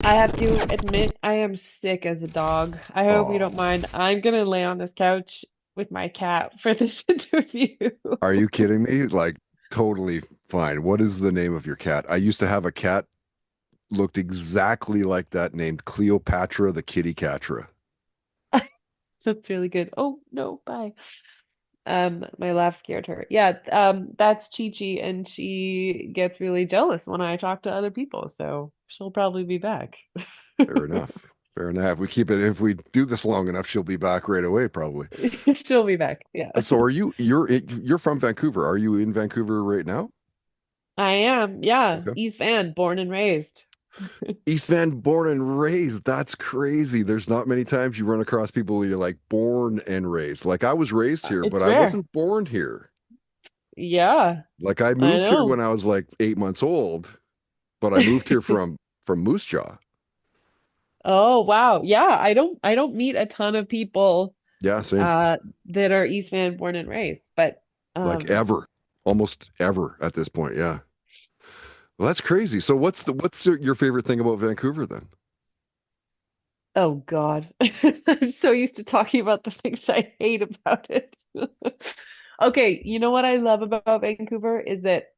I have to admit, I am sick as a dog. I hope you don't Oh, mind. I'm gonna lay on this couch with my cat for this interview. are you kidding me? Like, totally fine. What is the name of your cat? I used to have a cat looked exactly like that named Cleopatra the kitty catra. That's really good. Oh no, bye. My laugh scared her. Yeah, that's Chi Chi, and she gets really jealous when I talk to other people, so she'll probably be back. Fair enough. Fair enough. We keep it, if we do this long enough, she'll be back right away, probably. She'll be back. Yeah. So you're from Vancouver. Are you in Vancouver right now? I am. Yeah, Okay. East Van, born and raised. East Van, born and raised. That's crazy. There's not many times you run across people you're like born and raised. Like I was raised here, but It's I rare. wasn't born here. Yeah, Like I I moved here when know. I was like 8 months old, but I moved here from Moose Jaw. Oh wow. Yeah, I don't meet a ton of people Yeah, same. uh that are East Van born and raised, but Like um ever, almost ever at this point. Yeah. Well, that's crazy. So what's your favorite thing about Vancouver then? oh God. I'm so used to talking about the things I hate about it. Okay, you know what I love about Vancouver is that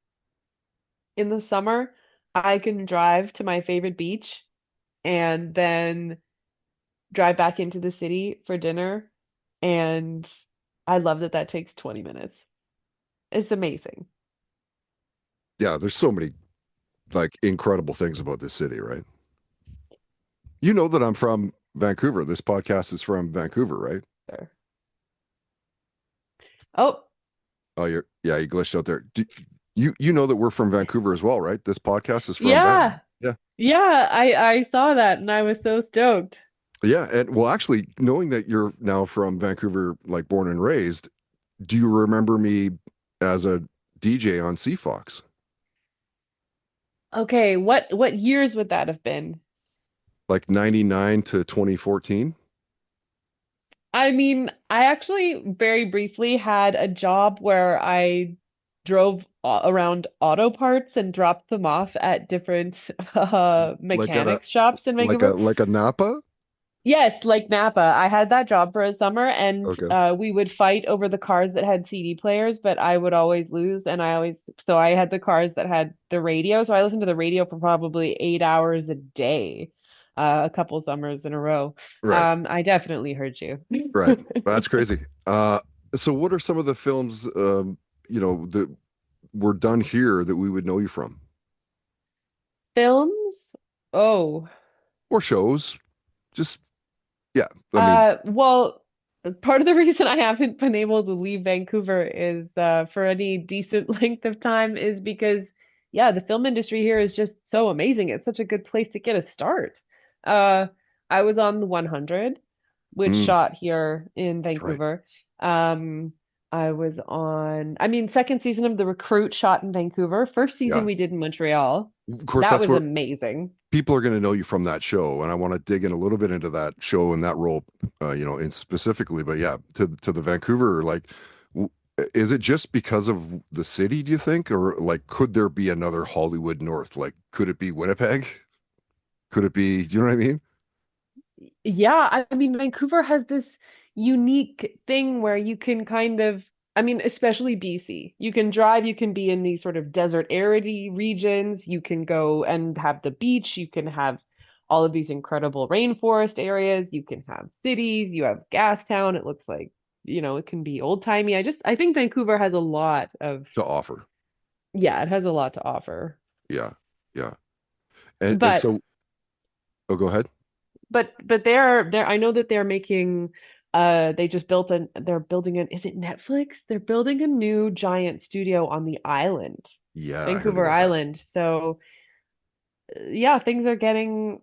in the summer I can drive to my favorite beach and then drive back into the city for dinner, and I love that that takes 20 minutes. It's amazing. Yeah, there's so many like incredible things about this city, right? You know that I'm from Vancouver. This podcast is from Vancouver, right? There. Oh, Oh, you glitched out there. You know that we're from Vancouver as well, right? This podcast is from Van. yeah. Yeah. Yeah, I saw that and I was so stoked. Yeah, and well, actually, knowing that you're now from Vancouver, like born and raised, do you remember me as a DJ on CFox? Okay, what years would that have been? Like 99 to 2014? I mean, I actually very briefly had a job where I drove around auto parts and dropped them off at different Like at a mechanics shops in Vancouver. like a Napa? Yes, like Napa. I had that job for a summer, and Okay. we would fight over the cars that had CD players, but I would always lose, and so I had the cars that had the radio, so I listened to the radio for probably 8 hours a day, a couple summers in a row. Right. I definitely heard you. Right. That's crazy. So what are some of the films that were done here that we would know you from? Films? Oh, Or shows? Just yeah. I mean, well, part of the reason I haven't been able to leave Vancouver is for any decent length of time is because, yeah, the film industry here is just so amazing. It's such a good place to get a start. Uh, I was on the 100, which mm, shot here in right. Vancouver. Um, I was on, I mean, second season of The Recruit shot in Vancouver. First season Yeah. we did in Montreal. Of course, That that's was where amazing. people are going to know you from that show, and I want to dig in a little bit into that show and that role, in specifically. But yeah, to the Vancouver, like, w- is it just because of the city? Do you think, or like, could there be another Hollywood North? Like, could it be Winnipeg? Could it be? Do you know what I mean? Yeah, I mean, Vancouver has this unique thing where you can kind of, I mean, especially BC. You can drive, you can be in these sort of desert arity regions, you can go and have the beach, you can have all of these incredible rainforest areas, you can have cities, you have Gastown. It looks like, it can be old-timey. I think Vancouver has a lot of, To offer, yeah, it has a lot to offer. yeah, yeah, and But so, oh, go ahead. but they're I know that they're making they just built they're building an is it Netflix? They're building a new giant studio on the island, Yeah, I heard Vancouver about that. Island. So yeah, things are getting,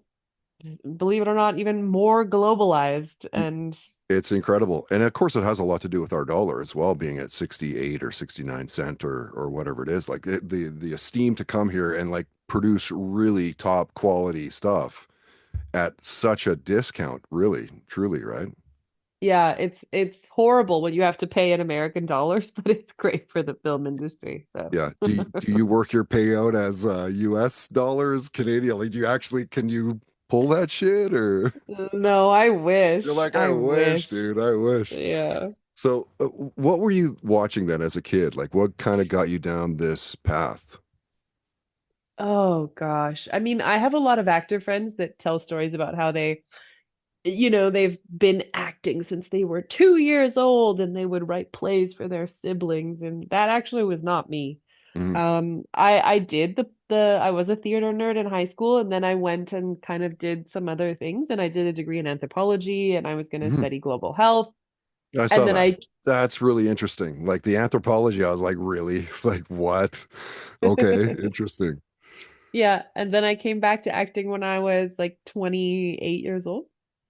believe it or not, even more globalized and It's incredible. And of course, it has a lot to do with our dollar as well, being at 68 or 69 cent or whatever it is. Like the esteem to come here and like produce really top quality stuff at such a discount, really, truly, right? yeah, it's horrible when you have to pay in American dollars, but it's great for the film industry. So Yeah. Do you work your payout as US dollars, Canadian? Like, do you actually can you? pull that shit, or No, I you're wish. like, I I wish, wish. dude, I wish. Yeah. So, what were you watching then as a kid? Like, what kind of got you down this path? Oh gosh. I mean, I have a lot of actor friends that tell stories about how they've been acting since they were 2 years old and they would write plays for their siblings. And that actually was not me. Hmm. I did I was a theater nerd in high school, and then I went and kind of did some other things, and I did a degree in anthropology, and I was going to Hmm. study global health. I And saw then that. I That's really interesting. Like the anthropology, I was like, really? Like what? Okay, interesting. yeah, and then I came back to acting when I was like 28 years old.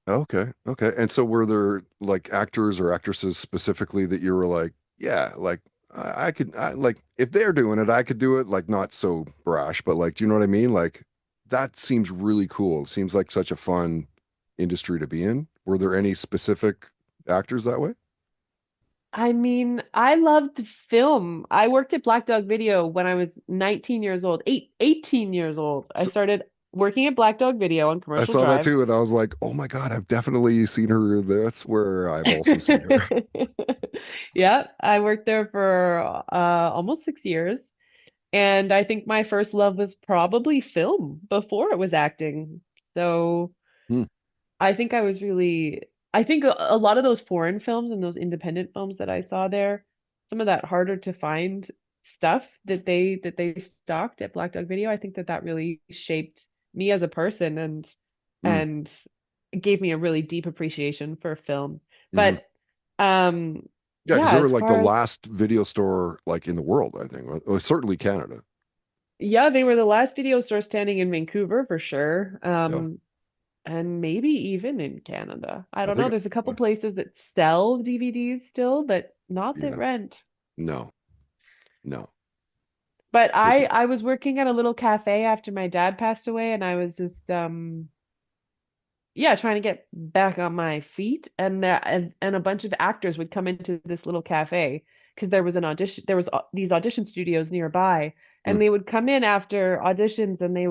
Okay, okay. And so were there like actors or actresses specifically that you were like, yeah, like I could, like if they're doing it, I could do it. Like not so brash, but like, do you know what I mean? Like that seems really cool. It seems like such a fun industry to be in. Were there any specific actors that way? I mean, I loved film. I worked at Black Dog Video when I was 19 years old, 18 years old. I So started working at Black Dog Video on I Commercial saw that Drive. too, and I was like, oh my God, I've definitely seen her. That's where I've also seen her. Yeah, I worked there for almost 6 years. And I think my first love was probably film before it was acting. So Hmm, I think a lot of those foreign films and those independent films that I saw there, some of that harder to find stuff that they stocked at Black Dog Video, I think that really shaped me as a person hmm, and gave me a really deep appreciation for film. hmm. But um Yeah, because yeah, they were as like the far as last video store like in the world, I think. Well, certainly Canada. yeah, they were the last video store standing in Vancouver for sure. Yeah, And maybe even in Canada. I I don't know. think. There's a couple uh, places that sell DVDs still, but not that Yeah, rent. no, no. But I Okay. I was working at a little cafe after my dad passed away, and I was just yeah, trying to get back on my feet, and a bunch of actors would come into this little cafe because there was these audition studios nearby, Hmm, and they would come in after auditions, and they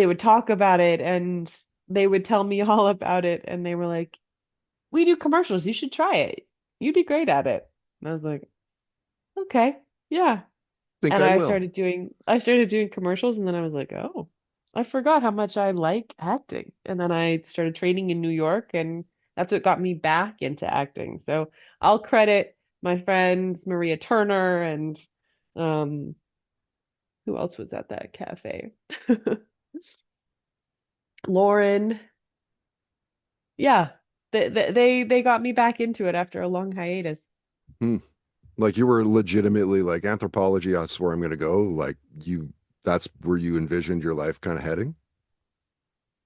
would talk about it, and they would tell me all about it, and they were like, we do commercials. You should try it. You'd be great at it. And I was like, okay, yeah. think And I will. I started doing commercials, and then I was like, oh, I forgot how much I like acting. And then I started training in New York, and that's what got me back into acting. So I'll credit my friends Maria Turner and um who else was at that cafe? Lauren. Yeah. They got me back into it after a long hiatus. Hmm. Like you were legitimately like anthropology, that's where I'm gonna go. Like you, that's where you envisioned your life kind of heading.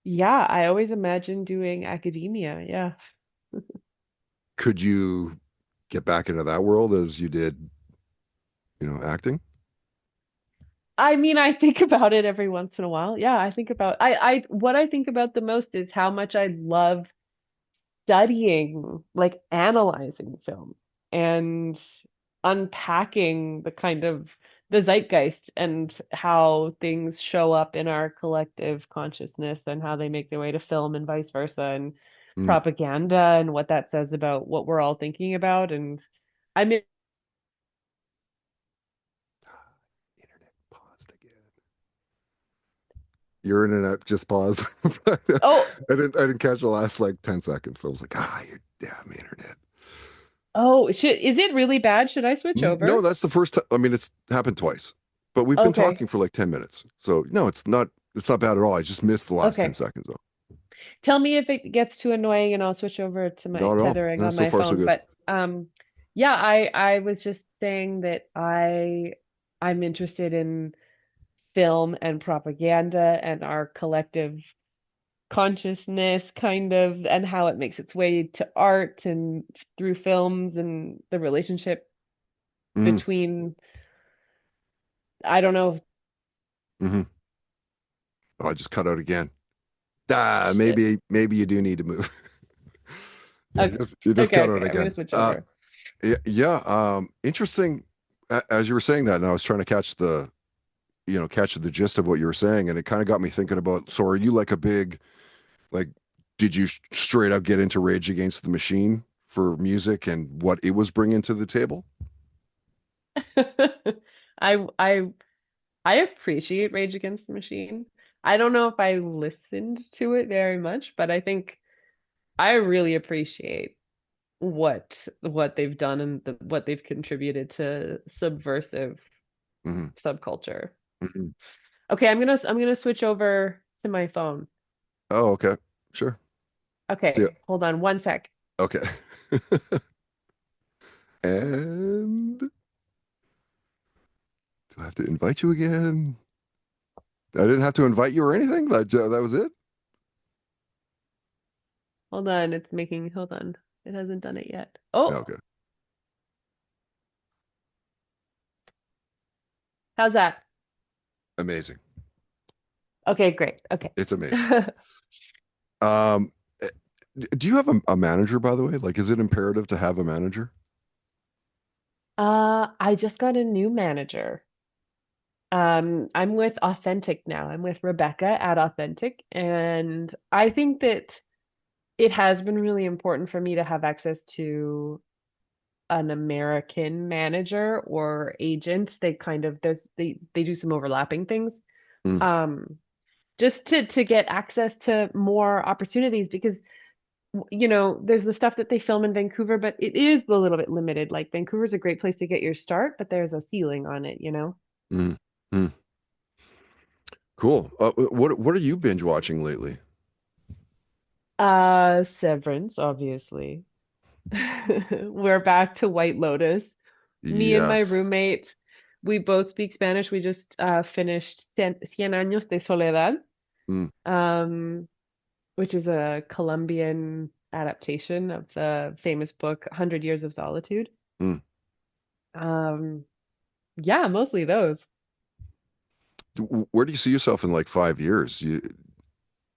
Yeah, I always imagined doing academia. Yeah. Could you get back into that world as you did, acting? I mean, I think about it every once in a while. Yeah, I think about what I think about the most is how much I love studying, like analyzing film and unpacking the zeitgeist and how things show up in our collective consciousness and how they make their way to film and vice versa and Hmm. propaganda and what that says about what we're all thinking about. And I'm in, Internet paused again. Your internet just paused. oh, I didn't catch the last like 10 seconds. So I was like, your damn internet. oh, is it really bad? Should I switch No, over? that's the first time. I mean, it's happened twice, but we've been Okay. talking for like 10 minutes. So no, it's not bad at all. I just missed the last 10 Okay. seconds though. Tell me if it gets too annoying and I'll switch over to my Not at all. tethering No, on so my far so phone. good. But yeah, I was just saying that I'm interested in film and propaganda and our collective consciousness kind of and how it makes its way to art and through films and the relationship Mm, between I don't know. hmm. Oh, I just cut out again. Ah, Shit. maybe you do need to move. Yeah, Okay. you just Okay, cut out okay. I'm gonna again. switch over. Yeah, yeah. Interesting. As you were saying that, and I was trying to catch the catch the gist of what you were saying, and it kind of got me thinking about. So, are you like a big like? Did you straight up get into Rage Against the Machine for music and what it was bringing to the table? I I I appreciate Rage Against the Machine. I don't know if I listened to it very much, but I think I really appreciate what they've done and what they've contributed to subversive Hmm. subculture. Hmm. Okay, I'm gonna switch over to my phone. Oh, okay, sure. Yeah, Okay, hold on one sec. okay. And do I have to invite you again? I didn't have to invite you or anything. That was it. Hold on, it's making, hold on. It hasn't done it yet. Yeah, Oh, okay, how's that? amazing. Okay, great. Okay. It's amazing. Um, eh, do you have a manager, by the way? Like, is it imperative to have a manager? I just got a new manager. I'm with Authentic now. I'm with Rebecca at Authentic, and I think that it has been really important for me to have access to an American manager or agent. They kind of they do some overlapping things. Mm, Um, just to get access to more opportunities because there's the stuff that they film in Vancouver, but it is a little bit limited. Like Vancouver's a great place to get your start, but there's a ceiling on it. mm, mm. Cool. What are you binge watching lately? Severance, obviously. We're back to White Lotus. Me and my Yes. roommate, we both speak Spanish. We just finished Cien Años de Soledad, Mm, um, which is a Colombian adaptation of the famous book 100 Years of Solitude. mm. Um, yeah, mostly those. Where do you see yourself in like 5 years?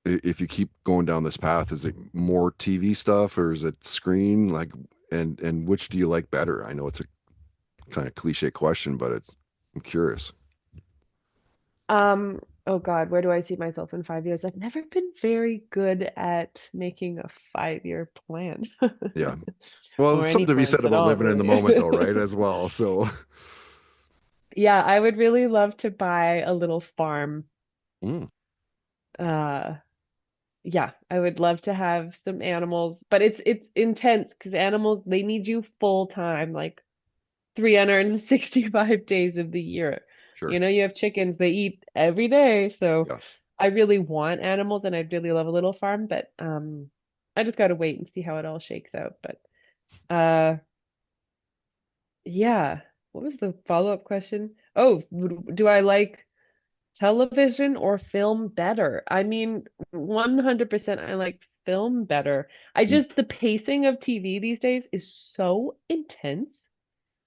If you keep going down this path, is it more TV stuff or is it screen? Like, and which do you like better? I know it's a kind of cliche question, but I'm curious. Oh God, where do I see myself in 5 years? I've never been very good at making a 5-year plan Yeah. Well, or there's any something to be plans said at about all, living in the really. moment, though, right? As well. So, Yeah, I would really love to buy a little farm. mm, Uh, yeah, I would love to have some animals, but it's intense because animals they need you full time, like 365 days of the year. sure. You have chickens, they eat every day. So Yeah. I really want animals and I'd really love a little farm, but I just gotta wait and see how it all shakes out. But uh yeah. What was the follow-up question? Oh, do I like television or film better? I mean, 100% I like film better. Mm, The pacing of TV these days is so intense.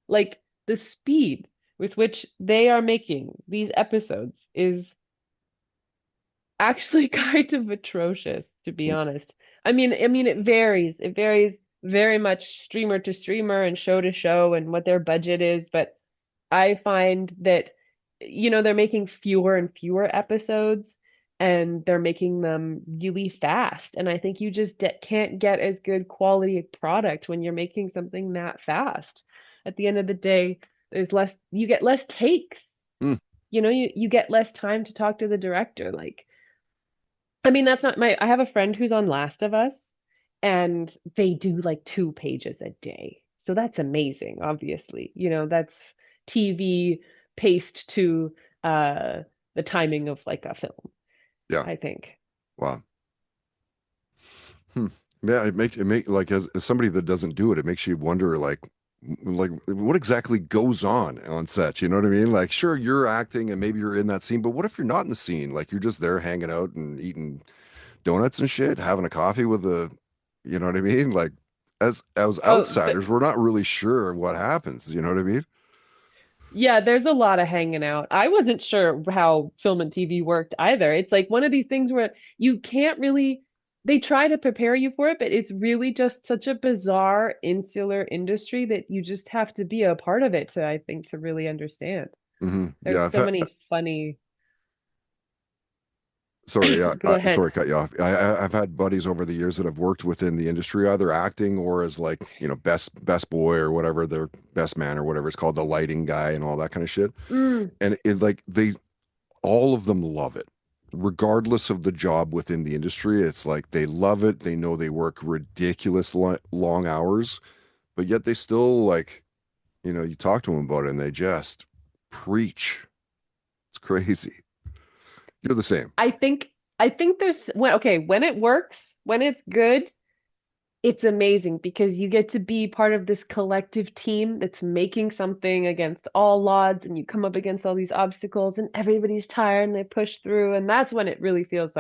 Like the speed with which they are making these episodes is actually kind of atrocious, to be mm, honest. I mean it varies. It varies very much streamer to streamer and show to show and what their budget is, but I find that they're making fewer and fewer episodes and they're making them really fast. And I think you just can't get as good quality product when you're making something that fast. At the end of the day, you get less takes. mm. You get less time to talk to the director. Like, I mean, that's not I have a friend who's on Last of Us and they do like 2 pages a day. So that's amazing, obviously. That's TV paced to uh the timing of like a film, Yeah. I think. Wow. Hmm. Yeah, it make like as somebody that doesn't do it, it makes you wonder like what exactly goes on set. You know what I mean? Like, sure, you're acting and maybe you're in that scene, but what if you're not in the scene? Like, you're just there hanging out and eating donuts and shit, having a coffee with you know what I mean? Like, as Oh, outsiders, we're not really sure what happens. You know what I mean? yeah, there's a lot of hanging out. I wasn't sure how film and TV worked either. It's like one of these things where you can't really, they try to prepare you for it, but it's really just such a bizarre, insular industry that you just have to be a part of it to, I think, to really understand. Yeah, There's so many funny. sorry, yeah, Go ahead. sorry, cut you off. I've had buddies over the years that have worked within the industry, either acting or as like, best boy or whatever, their best man or whatever it's called, the lighting guy and all that kind of shit. Mm, And it like they all of them love it. Regardless of the job within the industry, it's like they love it. They know they work ridiculous long hours, but yet they still like, you talk to them about it and they just preach. It's crazy. You're the same. I think I think there's when it works, when it's good, it's amazing because you get to be part of this collective team that's making something against all odds, and you come up against all these obstacles and everybody's tired and they push through, and that's when it feels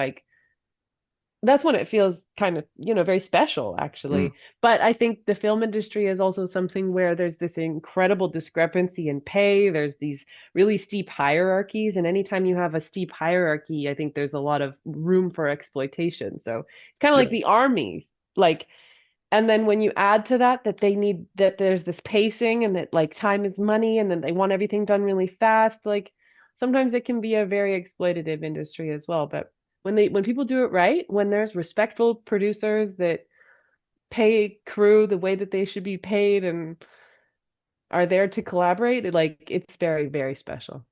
kind of, very special, Mm, actually. But I think the film industry is also something where there's this incredible discrepancy in pay. There's these really steep hierarchies, and anytime you have a steep hierarchy, I think there's a lot of room for exploitation. So it's kind of like yeah. the army. Like, and then when you add to that that there's this pacing and that like time is money and then they want everything done really fast, like sometimes it can be a very exploitative industry as well. But when people do it right, when there's respectful producers that pay crew the way that they should be paid and are there to collaborate, it's very, very special.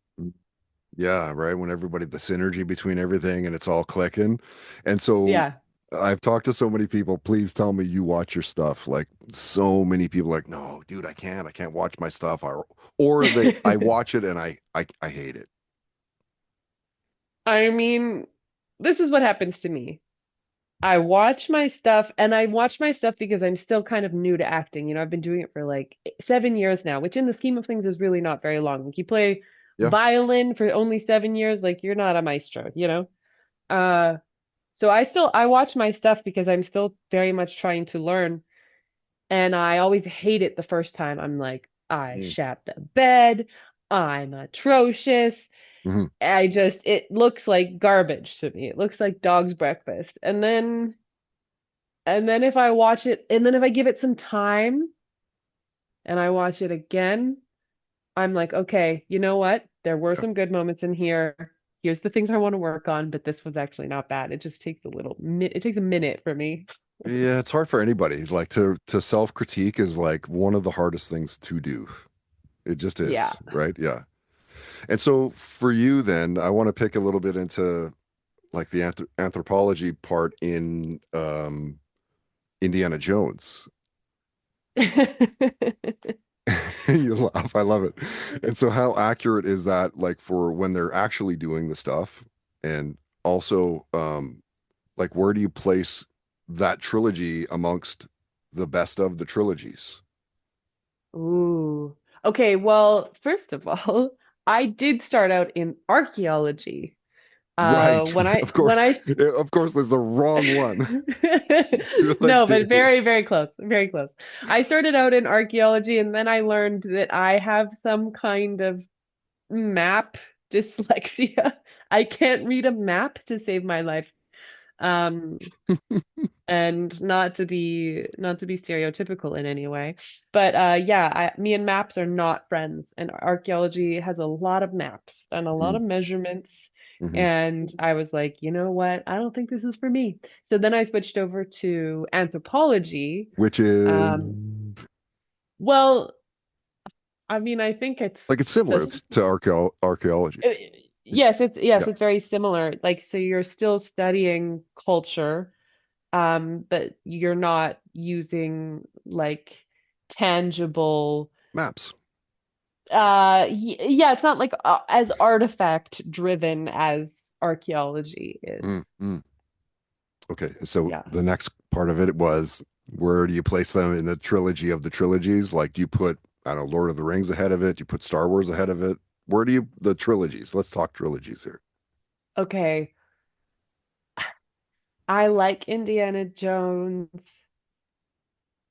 Yeah, right. When everybody, the synergy between everything and it's all clicking. And so Yeah. I've talked to so many people, please tell me you watch your stuff. Like so many people like, no, dude, I can't watch my stuff. I watch it and I hate it. I mean, this is what happens to me. I watch my stuff, and I watch my stuff because I'm still kind of new to acting. I've been doing it for like 7 years now, which in the scheme of things is really not very long. Like you play Yeah. violin for only 7 years, like you're not a maestro. Uh, so I watch my stuff because I'm still very much trying to learn, and I always hate it the first time. I'm like, I Mm. shat the bed, I'm atrocious. Mhm. It looks like garbage to me. It looks like dog's breakfast. And then if I watch it, and then if I give it some time and I watch it again, I'm like, okay, you know what? There were Yeah. some good moments in here. Here's the things I want to work on, but this was actually not bad. It just takes it takes a minute for me. Yeah, it's hard for anybody. Like to self-critique is like one of the hardest things to do. It just Yeah. is, right? Yeah. And so for you then, I want to pick a little bit into like the anthropology part in Indiana Jones. You laugh. I love it. And so how accurate is that like for when they're actually doing the stuff? And also like where do you place that trilogy amongst the best of the trilogies? Ooh. Okay, well, first of all, I did start out in archaeology. Right. When I Of when course. I Of course there's the wrong one. You're like, No, but dude. very, very close. Very close. I started out in archaeology and then I learned that I have some kind of map dyslexia. I can't read a map to save my life. Um, and not to be stereotypical in any way. But yeah, me and maps are not friends, and archaeology has a lot of maps and a lot of measurements. Mm-hmm. And I was like, you know what? I don't think this is for me. So then I switched over to anthropology. Which is Um, well, I mean, I think it's like it's similar this. to archaeology. uh, yes, Yeah. it's very similar. Like, so you're still studying culture, but you're not using like tangible. Maps. Yeah, it's not like as artifact driven as archaeology is. Mm. Okay, so Yeah. the next part of it was where do you place them in the trilogy of the trilogies? Like, do you put, I don't know, Lord of the Rings ahead of it? Do you put Star Wars ahead of it? Where do you, the trilogies? Let's talk trilogies here. Okay. I like Indiana Jones.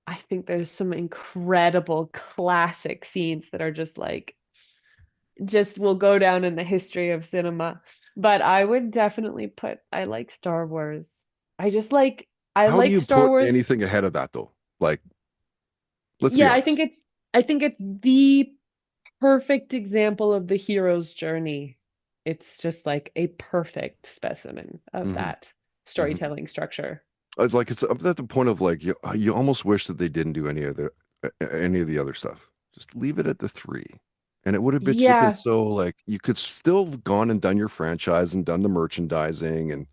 I think there's some incredible classic scenes that are just will go down in the history of cinema. But I would definitely I like Star Wars. I How do like you Star put Wars. anything ahead of that though? Like, let's be Yeah, honest. I think it's the perfect example of the hero's journey. It's just like a perfect specimen of Hmm. that Hmm. storytelling structure. It's like it's up at the point of like you almost wish that they didn't do any of the other stuff. Just leave it at the three. And it would have been Yeah, so like you could still have gone and done your franchise and done the merchandising and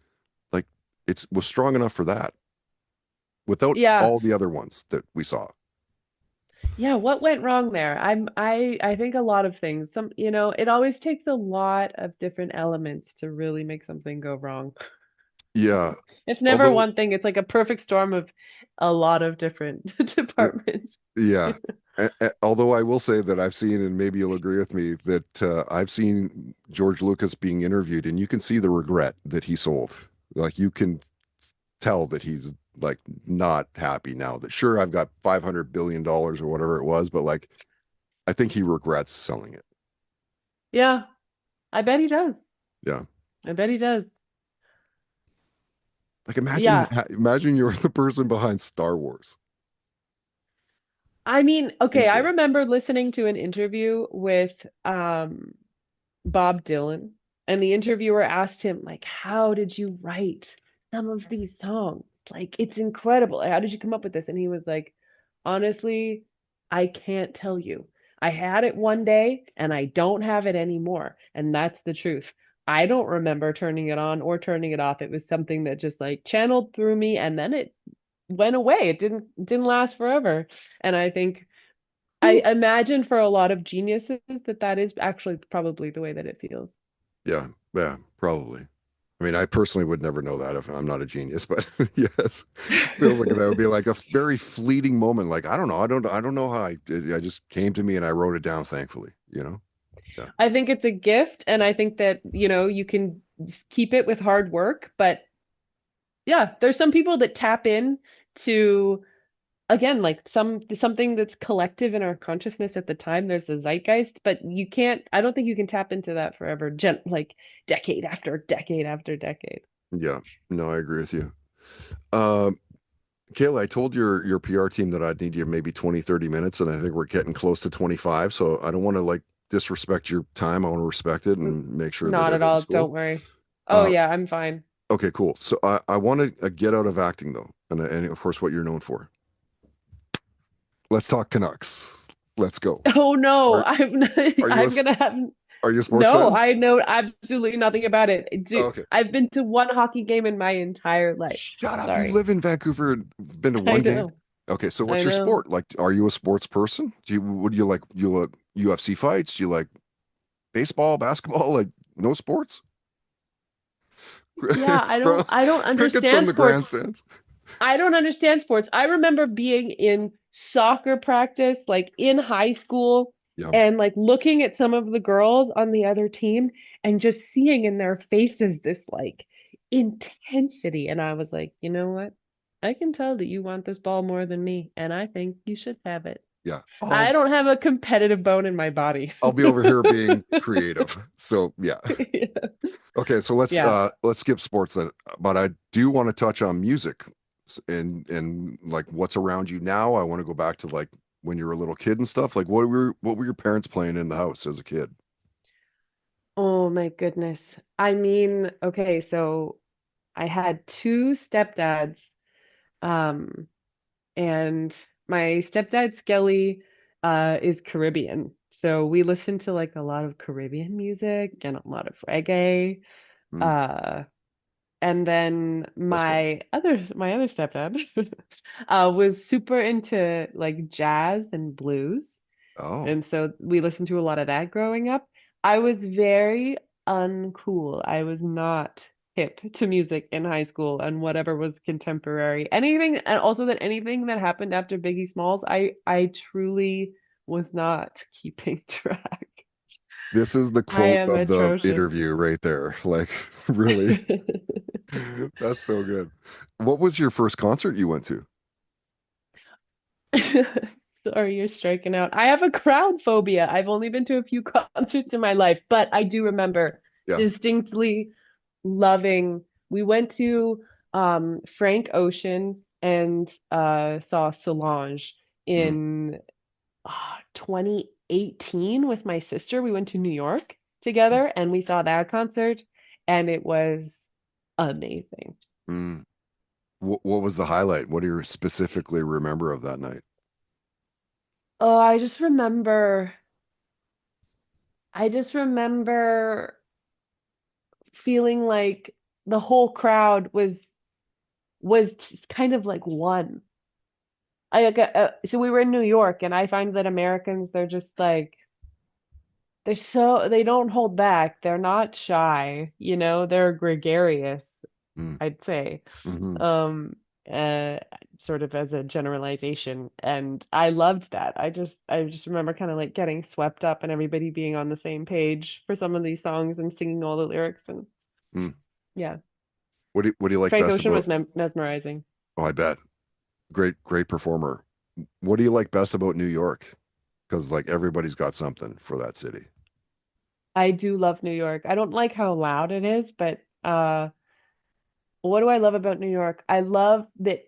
like it's was strong enough for that without yeah, all the other ones that we saw. yeah. What went wrong there? I think a lot of things. It always takes a lot of different elements to really make something go wrong. Yeah. It's never Although one thing. It's like a perfect storm of a lot of different uh, departments. yeah. Although I will say that I've seen, and maybe you'll agree with me, that I've seen George Lucas being interviewed, and you can see the regret that he sold. Like you can tell that he's like not happy now. That sure, I've got $500 billion or whatever it was, but like I think he regrets selling it. Yeah, I bet he does. Yeah. I bet he does. Like Yeah. imagine you're the person behind Star Wars. I mean, okay, I Insane. remember listening to an interview with Bob Dylan, and the interviewer asked him, like, how did you write some of these songs? Like, it's incredible. How did you come up with this? And he was like, honestly, I can't tell you. I had it one day and I don't have it anymore. And that's the truth. I don't remember turning it on or turning it off. It was something that just like channeled through me and then it went away. It didn't last forever. And I think I Whew. imagine for a lot of geniuses that is actually probably the way that it feels. Yeah. Yeah. Probably. I mean, I personally would never know that if I'm not a genius, but yes, feels like that would be like a very fleeting moment. Like, I don't know how I just came to me and I wrote it down, thankfully, you know? Yeah. I think it's a gift, and I think that, you can keep it with hard work, but yeah, there's some people that tap in to again like something that's collective in our consciousness at the time. There's a zeitgeist, but I don't think you can tap into that forever, like decade after decade after decade. Yeah. No, I agree with you. Um, Kayla, I told your PR team that I'd need you maybe 20, 30 minutes, and I think we're getting close to 25. So I don't want to like disrespect your time. I want to respect it N- and make sure that Not at all, everything's don't cool. worry. Oh Uh, yeah, I'm fine. okay, cool. So I want to get out of acting though, and of course what you're known for. Let's talk Canucks. Let's go. Oh no, Are are you a I'm gonna have are you a sports no, fan? I know absolutely nothing about it. Oh, okay. I've been to one hockey game in my entire life. Shut up. You Sorry. live in Vancouver and been to I one game? know. Okay, so I what's your know. sport? Like, are you a sports person? What do you like? You like UFC fights? Do you like baseball, basketball? Like, no sports? Yeah, From I don't crickets from understand the sports. grandstands. I don't understand sports. I remember being in soccer practice, like in high school, Yeah, and like looking at some of the girls on the other team and just seeing in their faces this like intensity. And I was like, you know what? I can tell that you want this ball more than me, and I think you should have it. yeah. I don't have a competitive bone in my body. I'll be over here being creative. So yeah. Okay, so Yeah. let's skip sports then. But I do want to touch on music and like what's around you now. I want to go back to like when you were a little kid and stuff. Like what were your parents playing in the house as a kid? Oh my goodness. I mean, okay, so I had two stepdads, um, and my stepdad Skelly is Caribbean. So we listened to like a lot of Caribbean music and a lot of reggae. Hmm, Uh, and then that's fun. my other stepdad was super into like jazz and blues. Oh, And so we listened to a lot of that growing up. I was very uncool. I was not hip to music in high school and whatever was contemporary. Anything, and also that anything that happened after Biggie Smalls, I truly was not keeping track. this is the I quote am of the atrocious. interview right there. Like, really? That's so good. What was your first concert you went to? Sorry, you're striking out. I have a crowd phobia. I've only been to a few concerts in my life, but I do remember Yeah. distinctly loving. We went to Frank Ocean and saw Solange Mm. in 2018 with my sister. We went to New York together and we saw that concert, and it was amazing. Mm. What was the highlight? What do you specifically remember of that night? Oh, I just remember feeling like the whole crowd was kind of like one. So we were in New York, and I find that Americans, they're just like they don't hold back. They're not shy, they're gregarious, Mm. I'd say. Hmm. Um uh Sort of as a generalization. And I loved that. I just remember kind of like getting swept up and everybody being on the same page for some of these songs and singing all the lyrics. And Mm. yeah, What do you like Frank best Ocean about? was mesmerizing. Oh, I bet. Great performer. What do you like best about New York? Because like everybody's got something for that city. I do love New York. I don't like how loud it is, but what do I love about New York? I love that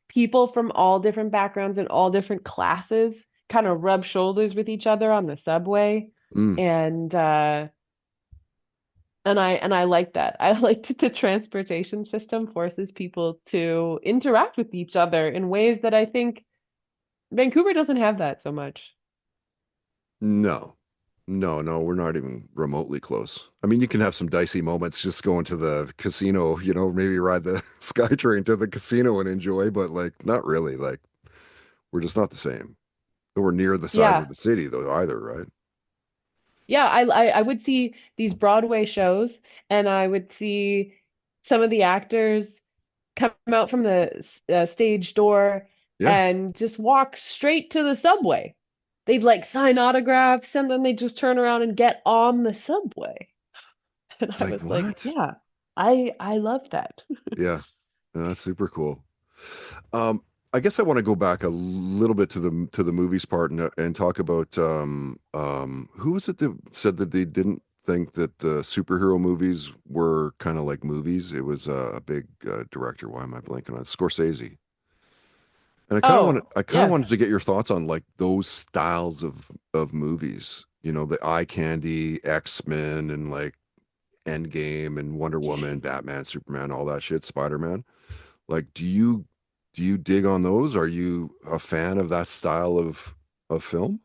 people from all different backgrounds and all different classes kind of rub shoulders with each other on the subway. Mm. And I like that. I like that the transportation system forces people to interact with each other in ways that I think Vancouver doesn't have that so much. No, no, we're not even remotely close. I mean, you can have some dicey moments just going to the casino, maybe ride the SkyTrain to the casino and enjoy, but like not really. Like we're just not the same. Nowhere near the size of Yeah. the city though either, right? Yeah, I would see these Broadway shows, and I would see some of the actors come out from the stage door Yeah. and just walk straight to the subway. They'd like sign autographs, and then they just turn around and get on the subway. And I Like was like, what? yeah, I love that. Yeah. Yeah, that's super cool. Um, I guess I want to go back a little bit to the movies part and talk about who was it that said that they didn't think that the superhero movies were kind of like movies. It was a big director. Why am I blanking on it? Scorsese. And Oh, I kind of yes. wanted to get your thoughts on like those styles of movies. You know, the eye candy, X-Men, and like Endgame and Wonder Woman, Batman, Superman, all that shit, Spider-Man. Like, do you dig on those? Are you a fan of that style of film?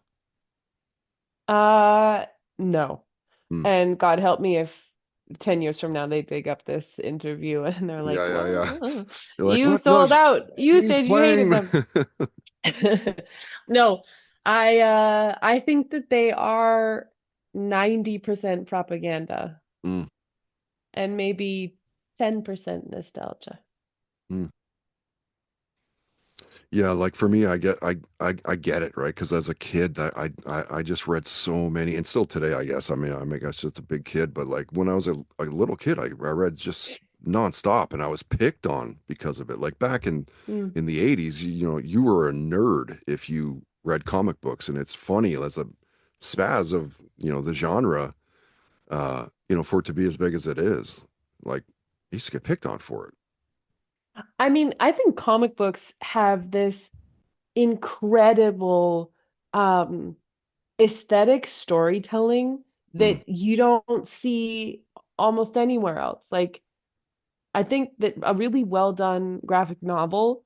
Uh, no. Hmm. And God help me if 10 years from now they dig up this interview and they're like, Yeah, yeah, yeah. well, You're like, you what? No, sold out. You she's said you hated playing. them. No, I think that they are 90% propaganda Mm, and maybe 10% nostalgia. mm. Yeah, like for me, I get it, right? Because as a kid, I just read so many, and still today, I guess. I guess just a big kid, but like when I was a little kid, I read just nonstop, and I was picked on because of it. Like back Mm. in the 80s, you were a nerd if you read comic books, and it's funny as a spaz of the genre, for it to be as big as it is. Like, I used to get picked on for it. I mean, I think comic books have this incredible um aesthetic storytelling Mm, that you don't see almost anywhere else. Like, I think that a really well done graphic novel,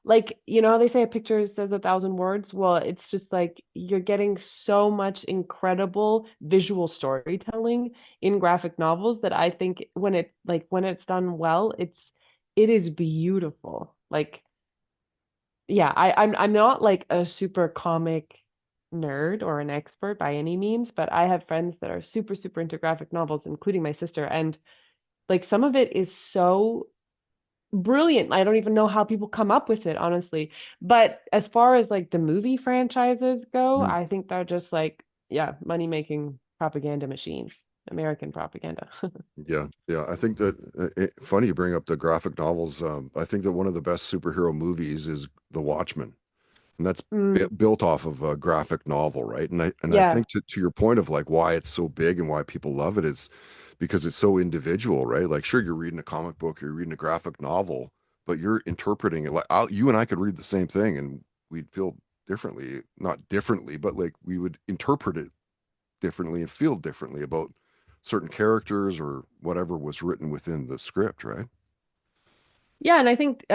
like, how they say a picture says a thousand words? Well, it's just like you're getting so much incredible visual storytelling in graphic novels that I think when it's done well, it is beautiful. Like, yeah, I'm not like a super comic nerd or an expert by any means, but I have friends that are super, super into graphic novels, including my sister, and like some of it is so brilliant. I don't even know how people come up with it, honestly. But as far as like the movie franchises go, mm. I think they're just like, yeah, money-making propaganda machines, American propaganda. Yeah, yeah. I think that funny you bring up the graphic novels. I think that one of the best superhero movies is The Watchmen, and that's Mm, built off of a graphic novel, right? And I yeah. think to your point of like why it's so big and why people love it is because it's so individual, right? Like, sure, you're reading a comic book, you're reading a graphic novel, but you're interpreting it like you and I could read the same thing and we'd feel differently, not differently, but like we would interpret it differently and feel differently about certain characters or whatever was written within the script, right? Yeah, and I think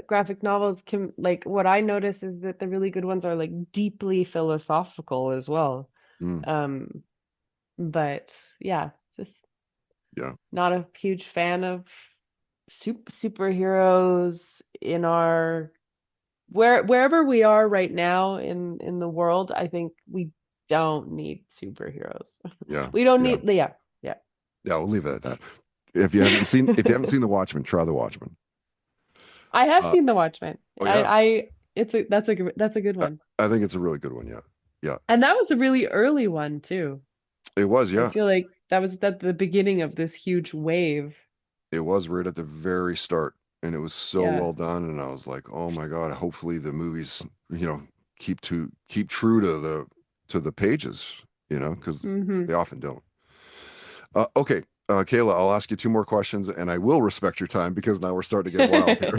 graphic novels can, like, what I notice is that the really good ones are like deeply philosophical as well. Mm, Um, but yeah, just yeah, not a huge fan of superheroes in our wherever we are right now in the world. I think we don't need superheroes. yeah, We don't yeah, need, yeah, yeah. yeah. We'll leave it at that. If you haven't seen The Watchmen, try The Watchmen. I have Uh, seen The Watchmen. oh, you have? I it's a that's a good I, one. I think it's a really good one. Yeah, yeah. And that was a really early one too. It was, I yeah. feel like that was at the beginning of this huge wave. It was right at the very start, and it was so Yeah. well done. And I was like, oh my God, hopefully the movies, keep true to the pages, because Hmm. they often don't. Okay, Kayla, I'll ask you two more questions, and I will respect your time because now we're starting to get wild here.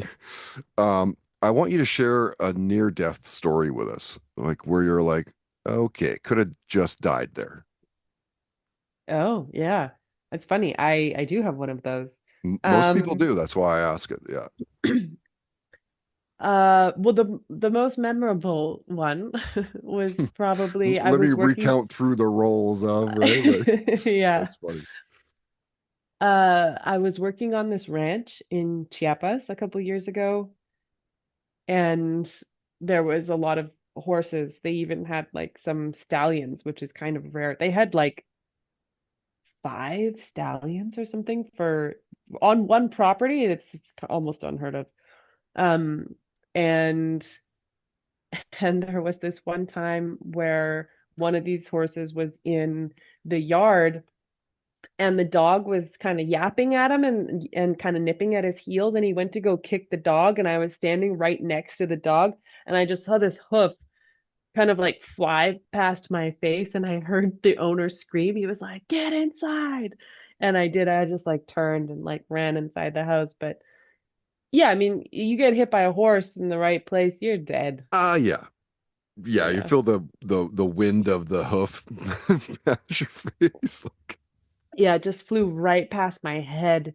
I want you to share a near-death story with us, like where you're like, okay, could have just died there. Oh, yeah. It's funny. I do have one of those. Most people Um do. That's why I ask it. Yeah. well, the most memorable one was probably I Let me was working. recount through the roles of, right? Like, Yeah. that's funny. I was working on this ranch in Chiapas a couple years ago, and there was a lot of horses. They even had like some stallions, which is kind of rare. They had like 5 stallions or something for on one property. It's almost unheard of. Um, and and there was this one time where one of these horses was in the yard, and the dog was kind of yapping at him and kind of nipping at his heels, and he went to go kick the dog, and I was standing right next to the dog, and I just saw this hoof kind of like fly past my face, and I heard the owner scream. He was like, "Get inside." And I did. I just like turned and like ran inside the house. But yeah, I mean, you get hit by a horse in the right place, you're dead. Yeah. Yeah, you Yeah. feel the wind of the hoof past your face. Like, Yeah, it just flew right past my head.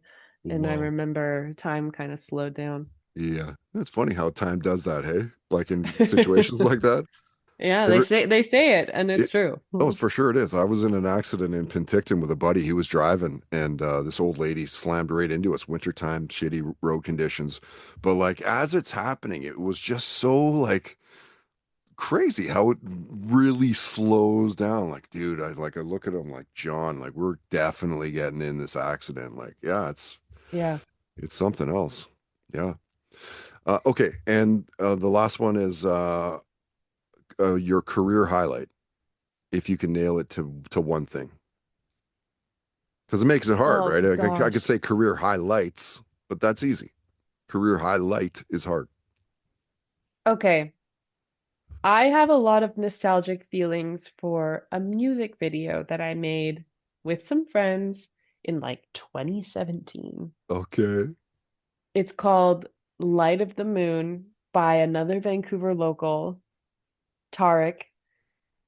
And I whoa. remember time kind of slowed down. Yeah. It's funny how time does that, hey? Like in situations like that. Yeah, Ever, they say it, and it's it, true. oh, for sure it is. I was in an accident in Penticton with a buddy. He was driving, and this old lady slammed right into us. Wintertime, shitty road conditions. But like as it's happening, it was just so like crazy how it really slows down. Like, dude, I look at him like, John, like we're definitely getting in this accident. Like, yeah, Yeah. it's something else. Yeah. Okay, and the last one is your career highlight, if you can nail it to one thing, because it makes it hard, Oh right? I could gosh. say career highlights, but that's easy. Career highlight is hard. Okay. I have a lot of nostalgic feelings for a music video that I made with some friends in like 2017. Okay. It's called Light of the Moon by another Vancouver local, Tarek.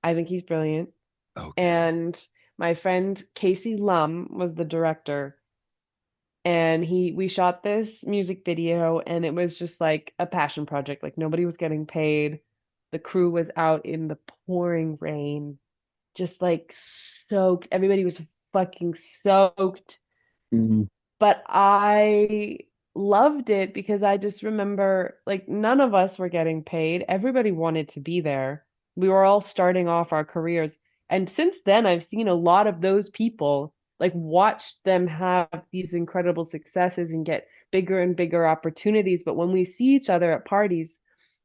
I think he's brilliant. Okay. And my friend Casey Lum was the director. And we shot this music video, and it was just like a passion project. Like nobody was getting paid. The crew was out in the pouring rain, just like soaked. Everybody was fucking soaked. Mm. But I loved it because I just remember like none of us were getting paid. Everybody wanted to be there. We were all starting off our careers. And since then, I've seen a lot of those people, like watched them have these incredible successes and get bigger and bigger opportunities. But when we see each other at parties,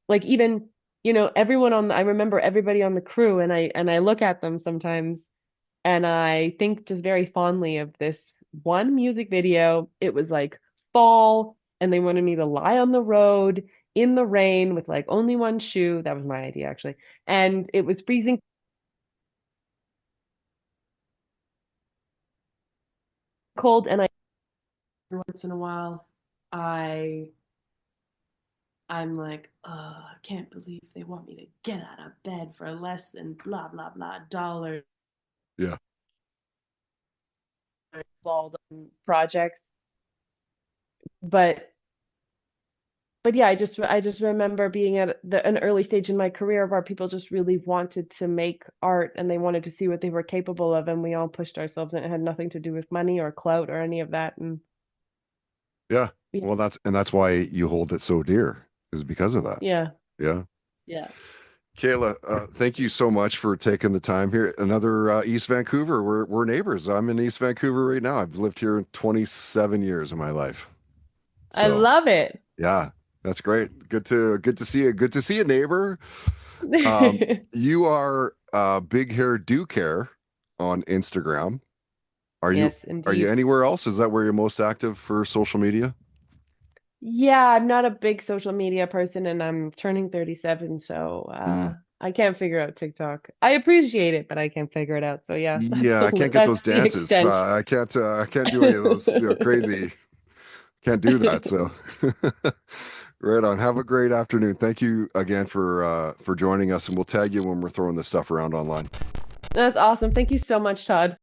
like even, everyone I remember everybody on the crew, and I look at them sometimes, and I think just very fondly of this one music video. It was like fall, and they wanted me to lie on the road in the rain with like only one shoe. That was my idea, actually. And it was freezing cold, and I once in a while I I'm like, oh, I can't believe they want me to get out of bed for less than blah blah blah dollars. Yeah. Involved in projects. But yeah, I just remember being at an early stage in my career where people just really wanted to make art and they wanted to see what they were capable of, and we all pushed ourselves, and it had nothing to do with money or clout or any of that. And Yeah. yeah, Well, that's why you hold it so dear, is because of that. yeah, Yeah. yeah. Kayla, thank you so much for taking the time here. Another East Vancouver. We're neighbors. I'm in East Vancouver right now. I've lived here 27 years of my life. I So love it. yeah, that's great. Good to see you. Good to see you, neighbor. You are Big Hair Do Care on Instagram. Are you Yes, are you indeed. anywhere else? Is that where you're most active for social media? Yeah, I'm not a big social media person and I'm turning 37, so Mm. I can't figure out TikTok. I appreciate it, but I can't figure it out. So yeah, Yeah, I can't get those that's the dances. extent. I can't do any of those, crazy. Can't do that. So right on. Have a great afternoon. Thank you again for joining us, and we'll tag you when we're throwing this stuff around online. That's awesome. Thank you so much, Todd.